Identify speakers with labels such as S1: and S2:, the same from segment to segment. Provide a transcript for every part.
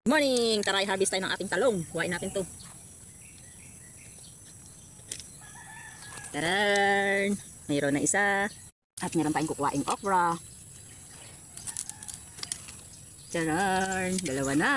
S1: Morning! Tara, harvest tayo ng ating talong. Kuhain natin to. Taran! Mayroon na isa. At meron tayong kukuhaing okra. Taran! Dalawa na.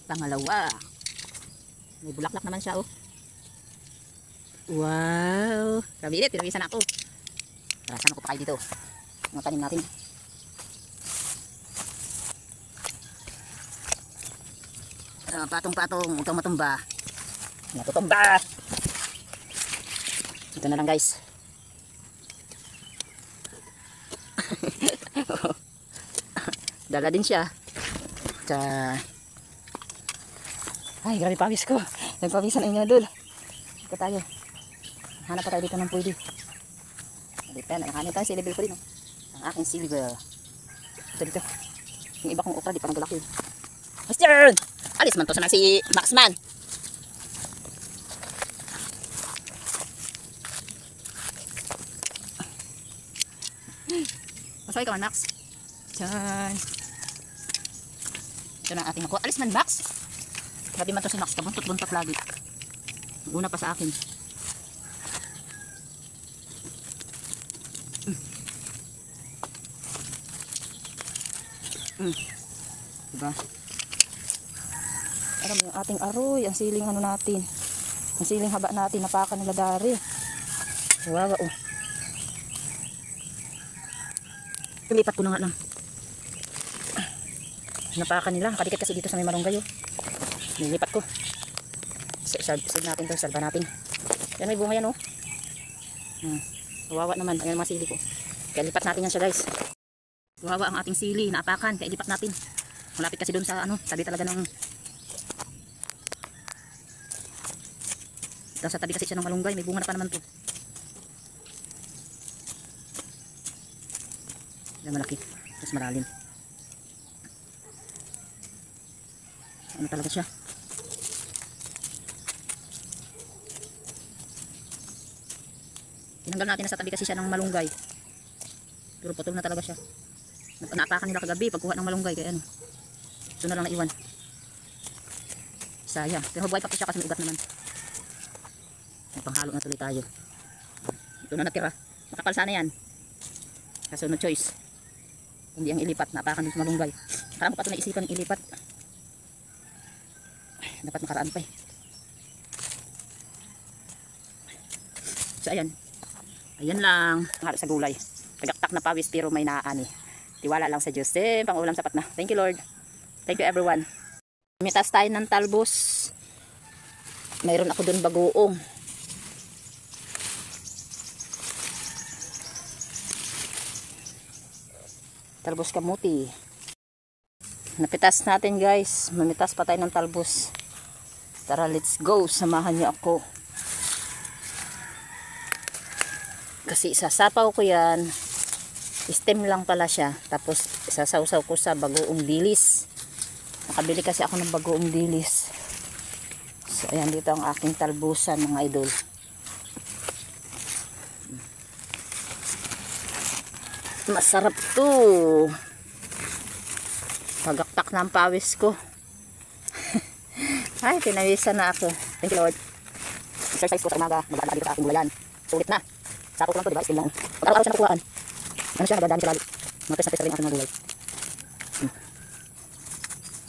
S1: Pangalawa. May bulaklak naman siya, oh. Wow! Grabe init, pinawisan ako. Tara, sama ko pa kayo dito. Mga tanim natin. Patong-patong, huwag kang matumba. Natutumba. Ito na lang, guys. Dala din siya. Ay, grabe pawis ko. Nagpawisan ang inyo, dul. Ito tayo. Hanap pa tayo dito ng pwede. Dito, nakahanap tayo silver ko rin. Ang aking silver. Ito dito. Yung iba kong okra, di pa nagalaki. Mister! Alis man to sa si Maxman. Masakay ka man, Max. Diyan. Ito na ating nakuha. Alis man, Max. Grabe man to si Max. Kabuntot-buntot lagi. Una pa sa akin. Diba? Alam mo yung ating aroy, ang siling ano natin. Ang siling haba natin, napakan nila dari. Wawa, oh. Tulipat ko na nga lang. Napakan nila, kadikit kasi dito sa may malunggay, oh. Nilipat ko. Save natin to, salba natin. Yan, may bunga yan, oh. Wawa naman, ayan mga sili ko. Kaya lipat natin yan siya, guys. Wawa ang ating sili, naapakan, kaya lipat natin. Malapit kasi doon sa ano, tabi talaga ng sa tabi kasi siya ng malunggay, may bunga na pa naman to. Yan malaki, mas malalim. Ano talaga siya? Tinanggal natin na sa tabi kasi siya ng malunggay. Pero putol na talaga siya. Naapakan nila kagabi pagkuha ng malunggay, kaya ano. Ito na lang naiwan. Sayang, pero buhay pa po siya kasi may ugat naman. May panghalo na tuloy tayo. Ito na natira. Makapal sana yan. Kaso no choice. Hindi ang ilipat. Napakan dun sa malunggay. Parang ko pa ito naisipan ng ilipat. Dapat makaraan pa eh. So ayan. Ayan lang. Mahalo sa gulay. Tagaktak na pawis pero may naani. Tiwala lang sa Diyos. Pang ulam sapat na. Thank you Lord. Thank you everyone. Mitas tayo ng talbos. Mayroon ako dun bagoong. Talbos kamuti. Napitas natin guys. Mamitas pa tayo ng talbos. Tara, let's go. Samahan niyo ako. Kasi sasapaw ko yan. Stem lang pala siya. Tapos isasawsaw ko sa bagoong dilis. Nakabili kasi ako ng bagoong dilis. So ayan, dito ang aking talbusan mga idol. Masarap to. Pagaktak ng pawis ko. Ay, pinawisan na ako. Thank you Lord. Exercise ko sa umaga. Magdadaan dito sa aking gulayan. Sulit na. Sako ko lang to, diba? Skill lang. Pag-araw-araw siya nakuhaan. Ano siya, nagdadaan siya lagi. Mga pesa-pesa rin aking mga gulay.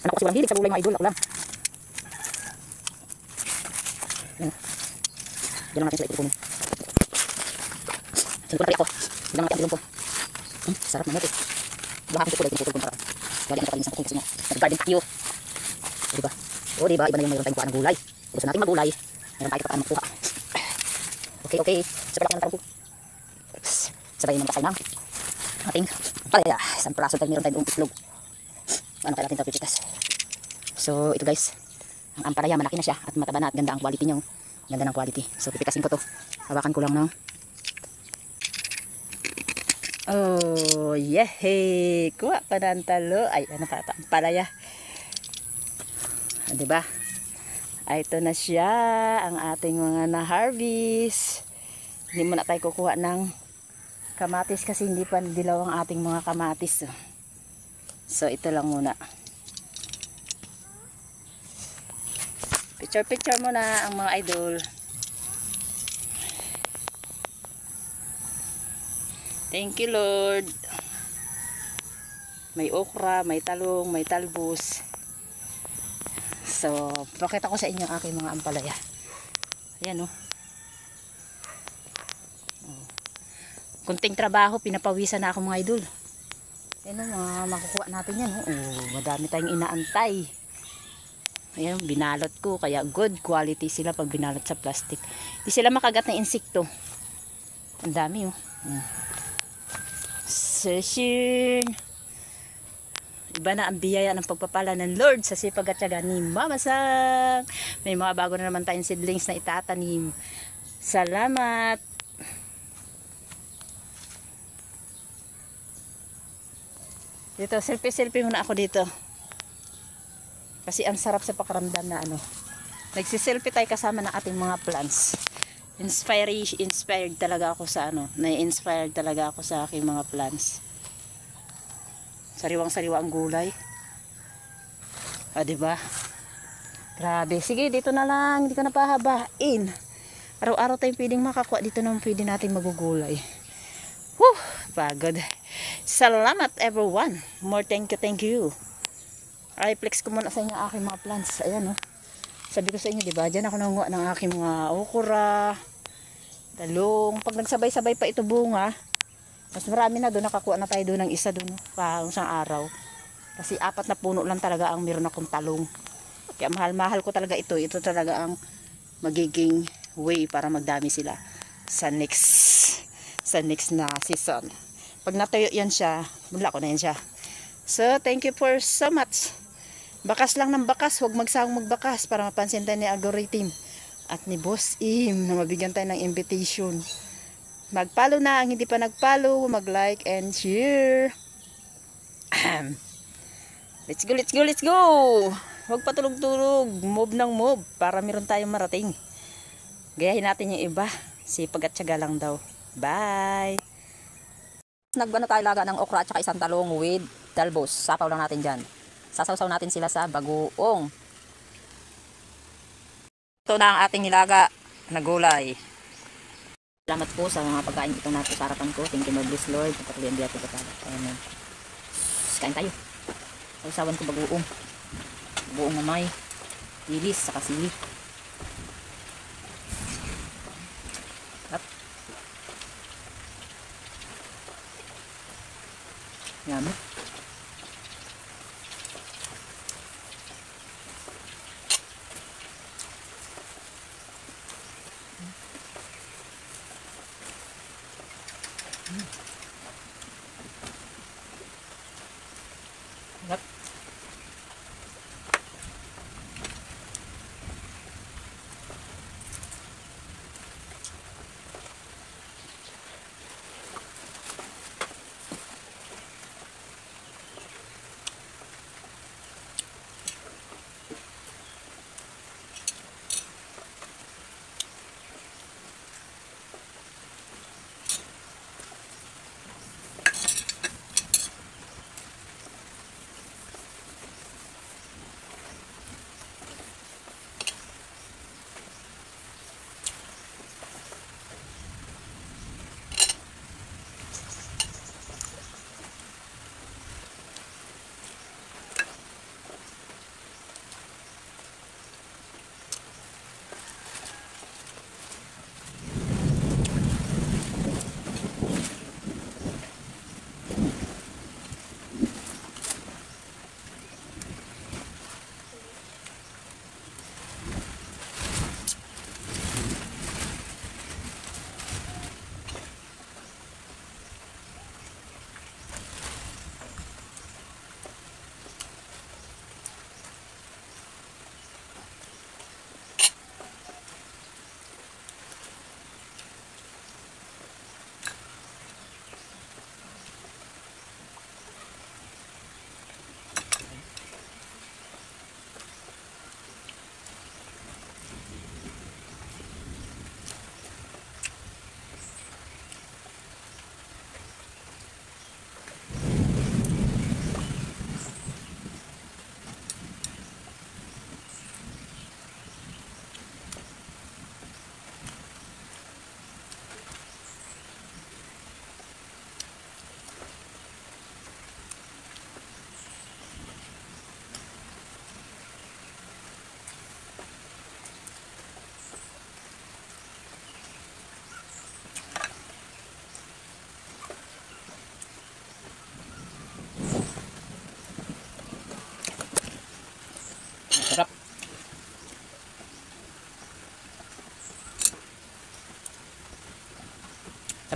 S1: Anak ko kasi walang hilig sa gulay mga idol. Ako lang. Yan. Diyan lang natin sila itutunin. Sinipon na rin ako. Diyan lang natin ang bilong ko. Sarap na natin. Diba aking kulay, tinutulog ko para galing sa kalinisang ko kasi nga nag-garden tayo. O diba? O diba? Iba na yung mayroon tayong kuha ng gulay. Gusto natin mag-gulay. Meron tayo kataan magkuha. Okay. Sabay lang ng tarong ko. Sabay naman tayo ng ating palaya. Isang praso tayo meron tayong itlog. Ano kaya natin ito pipitas. So ito guys. Ang ampalaya malaki na siya at mataba na at ganda ang quality niya. Ganda ng quality. So pipitasin ko to. Hawakan ko lang ng oh, yehey! Kuha pa ng talo. Ay, ano pa ito? Palaya. Diba? Ay, ito na siya. Ang ating mga na-harvest. Hindi muna tayo kukuha ng kamatis kasi hindi pa dilaw ang ating mga kamatis. So ito lang muna. Picture muna ang mga idol. Thank you Lord. May okra, may talong, may talbos. So, pakita ko sa inyo ang aking mga ampalaya. Ayan oh. Kunting trabaho, pinapawisan na ako mga idol. Ayan oh, makukuha natin yan oh. Oh, madami tayong inaantay. Ayan, binalot ko. Kaya good quality sila pag binalot sa plastic. Di sila makagat ng insekto. Ang dami oh. Session. Iba na ang biyaya ng pagpapala ng Lord sa sipag at tiyaga ni Mama Sang. May mga bago na naman tayong seedlings na itatanim. Salamat. Dito, selfie muna ako dito. Kasi ang sarap sa pakiramdam na ano. Nagsiselfie tayo kasama ng ating mga plants. Inspired talaga ako sa ano. Na-inspired talaga ako sa aking mga plants. Sariwang-sariwa ang gulay. Ah, diba? Grabe. Sige, dito na lang. Hindi ko na pahabain. Araw-araw tayong pwedeng makakuha. Dito naman pwede natin magugulay. Woo! Pagod. Salamat everyone. More thank you. Ay, flex ko muna sa inyo aking mga plants. Ayan, oh. Sabi ko sa inyo, diba? Diyan ako nanguha ng aking mga okra, talong. Pag nagsabay-sabay pa ito bunga, mas marami na doon. Nakakuha na tayo doon ng isa doon. Isang araw. Kasi 4 na puno lang talaga ang meron akong talong. Kaya mahal-mahal ko talaga ito. Ito talaga ang magiging way para magdami sila sa next na season. Pag natuyo yan siya, mula ko na yan siya. So, thank you for so much. Bakas lang ng bakas. Huwag magsawang magbakas para mapansin tayo ni algorithm. At ni Boss Im na mabigyan tayo ng invitation. Mag-follow na ang hindi pa nag-follow, mag-like and share. Let's go. Huwag patulog-tulog, move ng move para meron tayong marating. Gayahin natin yung iba. Sipag at tiyaga lang daw. Bye. Nagbano tayo laga ng okra at saka isang talong with talbos. Sapaw lang natin dyan. Sasawsaw natin sila sa bagoong. Ito na ang ating nilaga na gulay. Salamat po sa mga pagkain ito natin sa harapan ko. Thank you Lord, bless Lord. Patuloy ang biyaya ko patala. Ayan. Kain tayo. Sausawan ko bagoong. Bagoong na may ilis sa kasili. At yummy. Yep.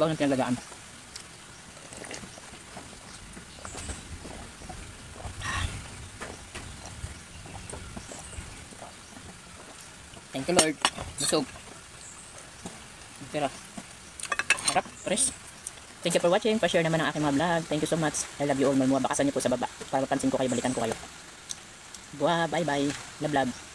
S2: sabaw ng pinaglagaan. Thank you Lord. Busog. Tira. Harap, press. Thank you for watching. Pa-share naman ang aking mga vlog. Thank you so much. I love you all. Bakasan niyo po sa baba para mapansin ko kayo, balikan ko kayo. Bye bye. Love love.